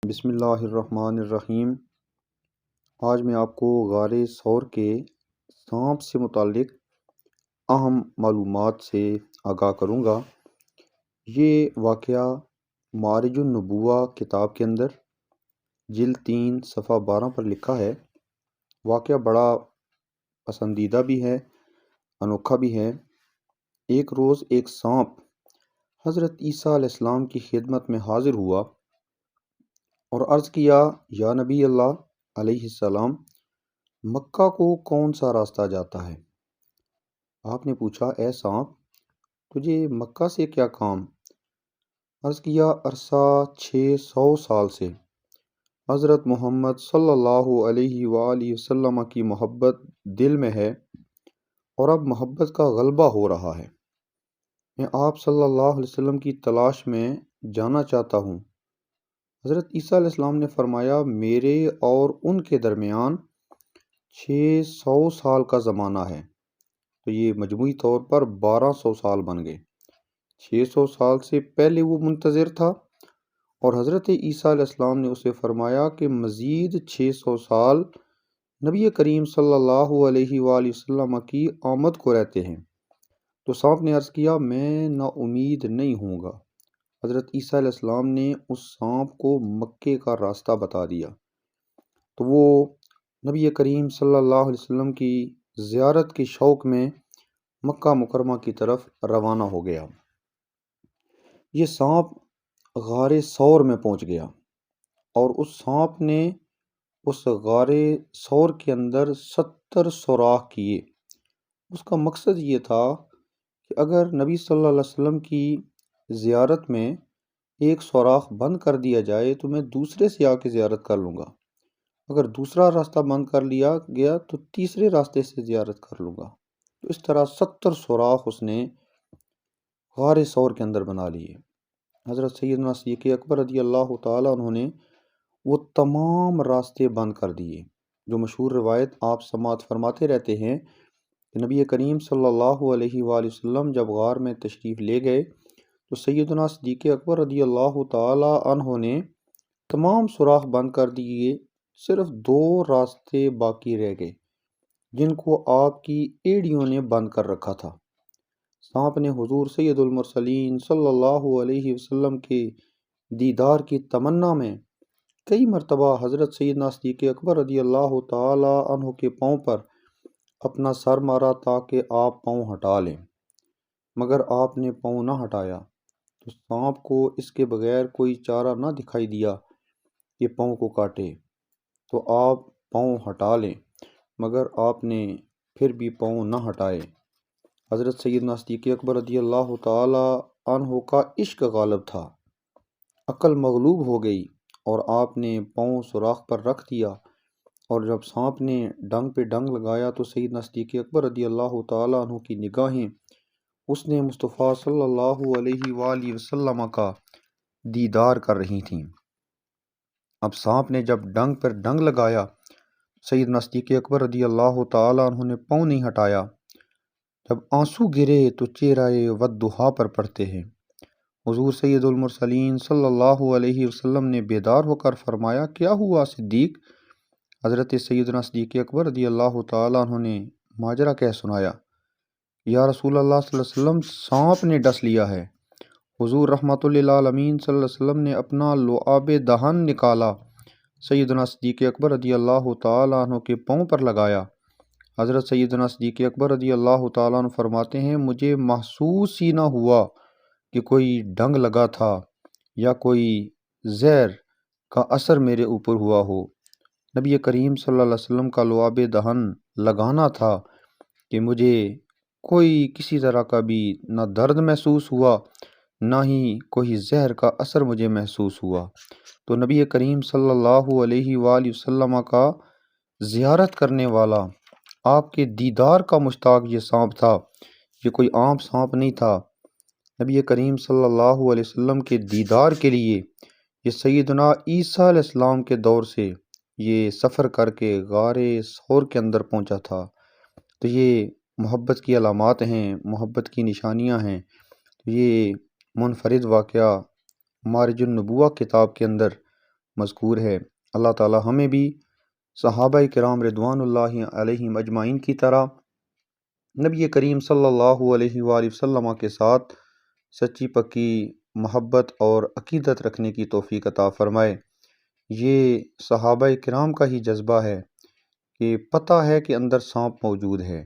بسم اللہ الرحمن الرحیم۔ آج میں آپ کو غار ثور کے سانپ سے متعلق اہم معلومات سے آگاہ کروں گا۔ یہ واقعہ معارج النبوہ کتاب کے اندر جلد 3 صفحہ 12 پر لکھا ہے۔ واقعہ بڑا پسندیدہ بھی ہے، انوکھا بھی ہے۔ ایک روز ایک سانپ حضرت عیسیٰ علیہ السلام کی خدمت میں حاضر ہوا اور عرض کیا، یا نبی اللہ علیہ السلام، مکہ کو کون سا راستہ جاتا ہے؟ آپ نے پوچھا، اے سانپ، تجھے مکہ سے کیا کام؟ عرض کیا، عرصہ 600 سال سے حضرت محمد صلی اللہ علیہ وآلہ وسلم کی محبت دل میں ہے اور اب محبت کا غلبہ ہو رہا ہے۔ میں آپ صلی اللہ علیہ وسلم کی تلاش میں جانا چاہتا ہوں۔ حضرت عیسیٰ علیہ السلام نے فرمایا، میرے اور ان کے درمیان 600 سال کا زمانہ ہے، تو یہ مجموعی طور پر 1200 سال بن گئے۔ 600 سال سے پہلے وہ منتظر تھا اور حضرت عیسیٰ علیہ السلام نے اسے فرمایا کہ مزید 600 سال نبی کریم صلی اللہ علیہ وآلہ وسلم کی آمد کو رہتے ہیں۔ تو سانپ نے عرض کیا، میں نا امید نہیں ہوں گا۔ حضرت عیسیٰ علیہ السلام نے اس سانپ کو مکے کا راستہ بتا دیا، تو وہ نبی کریم صلی اللہ علیہ وسلم کی زیارت کے شوق میں مکہ مکرمہ کی طرف روانہ ہو گیا۔ یہ سانپ غار ثور میں پہنچ گیا اور اس سانپ نے اس غار ثور کے اندر 70 سوراخ کیے۔ اس کا مقصد یہ تھا کہ اگر نبی صلی اللہ علیہ وسلم کی زیارت میں ایک سوراخ بند کر دیا جائے تو میں دوسرے سے آ کے زیارت کر لوں گا، اگر دوسرا راستہ بند کر لیا گیا تو تیسرے راستے سے زیارت کر لوں گا۔ تو اس طرح 70 سوراخ اس نے غار ثور کے اندر بنا لیے۔ حضرت سیدنا صدیق اکبر رضی اللہ تعالیٰ عنہ نے وہ تمام راستے بند کر دیے۔ جو مشہور روایت آپ سماعت فرماتے رہتے ہیں کہ نبی کریم صلی اللہ علیہ وآلہ وسلم جب غار میں تشریف لے گئے تو سیدنا صدیق اکبر رضی اللہ تعالی عنہ نے تمام سوراخ بند کر دیے، صرف 2 راستے باقی رہ گئے جن کو آپ کی ایڑیوں نے بند کر رکھا تھا۔ سانپ نے حضور سید المرسلین صلی اللہ علیہ وسلم کے دیدار کی تمنا میں کئی مرتبہ حضرت سیدنا صدیق اکبر رضی اللہ تعالی عنہ کے پاؤں پر اپنا سر مارا تاکہ آپ پاؤں ہٹا لیں، مگر آپ نے پاؤں نہ ہٹایا۔ تو سانپ کو اس کے بغیر کوئی چارہ نہ دکھائی دیا کہ پاؤں کو کاٹے، تو آپ پاؤں ہٹا لیں، مگر آپ نے پھر بھی پاؤں نہ ہٹائے۔ حضرت سیدنا صدیق اکبر رضی اللہ تعالی عنہ کا عشق غالب تھا، عقل مغلوب ہو گئی اور آپ نے پاؤں سوراخ پر رکھ دیا، اور جب سانپ نے ڈنگ پہ ڈنگ لگایا تو سیدنا صدیق اکبر رضی اللہ تعالی عنہ کی نگاہیں اس نے مصطفیٰ صلی اللہ علیہ وآلہ وسلم کا دیدار کر رہی تھیں۔ اب سانپ نے جب ڈنگ پر ڈنگ لگایا، سیدنا صدیق اکبر رضی اللہ تعالی عنہ نے پاؤں نہیں ہٹایا۔ جب آنسو گرے تو چہرہ والضحیٰ پر پڑتے ہیں۔ حضور سید المرسلین صلی اللہ علیہ وسلم نے بیدار ہو کر فرمایا، کیا ہوا صدیق؟ حضرت سیدنا صدیق اکبر رضی اللہ تعالی عنہ نے ماجرا کہہ سنایا، یا رسول اللہ صلی اللہ علیہ وسلم، سانپ نے ڈس لیا ہے۔ حضور رحمت للعالمین صلی اللہ علیہ وسلم نے اپنا لعاب دہن نکالا، سیدنا صدیق اکبر رضی اللہ تعالی عنہ کے پاؤں پر لگایا۔ حضرت سیدنا صدیق اکبر رضی اللہ تعالیٰ عنہ فرماتے ہیں، مجھے محسوس ہی نہ ہوا کہ کوئی ڈنگ لگا تھا یا کوئی زہر کا اثر میرے اوپر ہوا ہو۔ نبی کریم صلی اللہ علیہ وسلم کا لعاب دہن لگانا تھا کہ مجھے کوئی کسی طرح کا بھی نہ درد محسوس ہوا، نہ ہی کوئی زہر کا اثر مجھے محسوس ہوا۔ تو نبی کریم صلی اللہ علیہ وآلہ وسلم کا زیارت کرنے والا، آپ کے دیدار کا مشتاق یہ سانپ تھا، یہ کوئی عام سانپ نہیں تھا۔ نبی کریم صلی اللہ علیہ وسلم کے دیدار کے لیے یہ سیدنا عیسیٰ علیہ السلام کے دور سے یہ سفر کر کے غار ثور کے اندر پہنچا تھا۔ تو یہ محبت کی علامات ہیں، محبت کی نشانیاں ہیں۔ یہ منفرد واقعہ معارج النبوہ کتاب کے اندر مذکور ہے۔ اللہ تعالی ہمیں بھی صحابہ کرام رضوان اللہ علیہم اجمعین کی طرح نبی کریم صلی اللہ علیہ وآلہ وسلم کے ساتھ سچی پکی محبت اور عقیدت رکھنے کی توفیق عطا فرمائے۔ یہ صحابہ کرام کا ہی جذبہ ہے کہ پتہ ہے کہ اندر سانپ موجود ہے،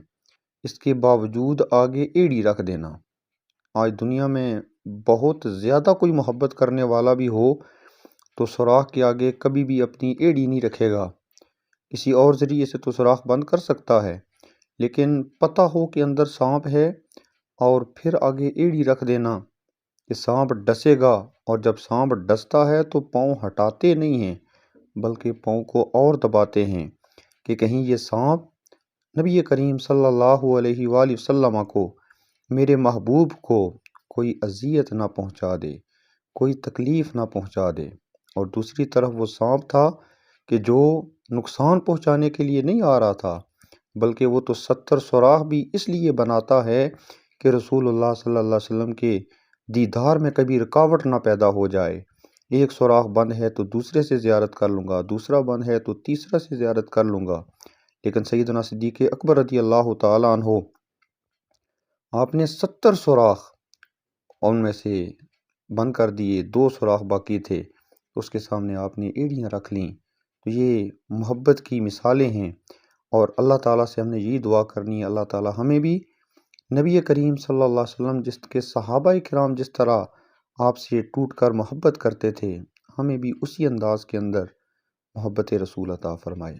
اس کے باوجود آگے ایڑی رکھ دینا۔ آج دنیا میں بہت زیادہ کوئی محبت کرنے والا بھی ہو تو سوراخ کے آگے کبھی بھی اپنی ایڑی نہیں رکھے گا، کسی اور ذریعے سے تو سوراخ بند کر سکتا ہے، لیکن پتہ ہو کہ اندر سانپ ہے اور پھر آگے ایڑی رکھ دینا کہ سانپ ڈسے گا، اور جب سانپ ڈستا ہے تو پاؤں ہٹاتے نہیں ہیں بلکہ پاؤں کو اور دباتے ہیں کہ کہیں یہ سانپ نبی کریم صلی اللہ علیہ وآلہ وسلم کو، میرے محبوب کو کوئی اذیت نہ پہنچا دے، کوئی تکلیف نہ پہنچا دے۔ اور دوسری طرف وہ سانپ تھا کہ جو نقصان پہنچانے کے لیے نہیں آ رہا تھا، بلکہ وہ تو 70 سوراخ بھی اس لیے بناتا ہے کہ رسول اللہ صلی اللہ علیہ وسلم کے دیدار میں کبھی رکاوٹ نہ پیدا ہو جائے۔ ایک سوراخ بند ہے تو دوسرے سے زیارت کر لوں گا، دوسرا بند ہے تو تیسرا سے زیارت کر لوں گا۔ لیکن سیدنا صدیق اکبر رضی اللہ تعالیٰ عنہ، آپ نے 70 سوراخ ان میں سے بند کر دیے، 2 سوراخ باقی تھے، اس کے سامنے آپ نے ایڑیاں رکھ لیں۔ تو یہ محبت کی مثالیں ہیں، اور اللہ تعالیٰ سے ہم نے یہی دعا کرنی ہے، اللہ تعالیٰ ہمیں بھی نبی کریم صلی اللہ علیہ وسلم جس کے صحابہ کرام جس طرح آپ سے ٹوٹ کر محبت کرتے تھے، ہمیں بھی اسی انداز کے اندر محبت رسول عطا فرمائے۔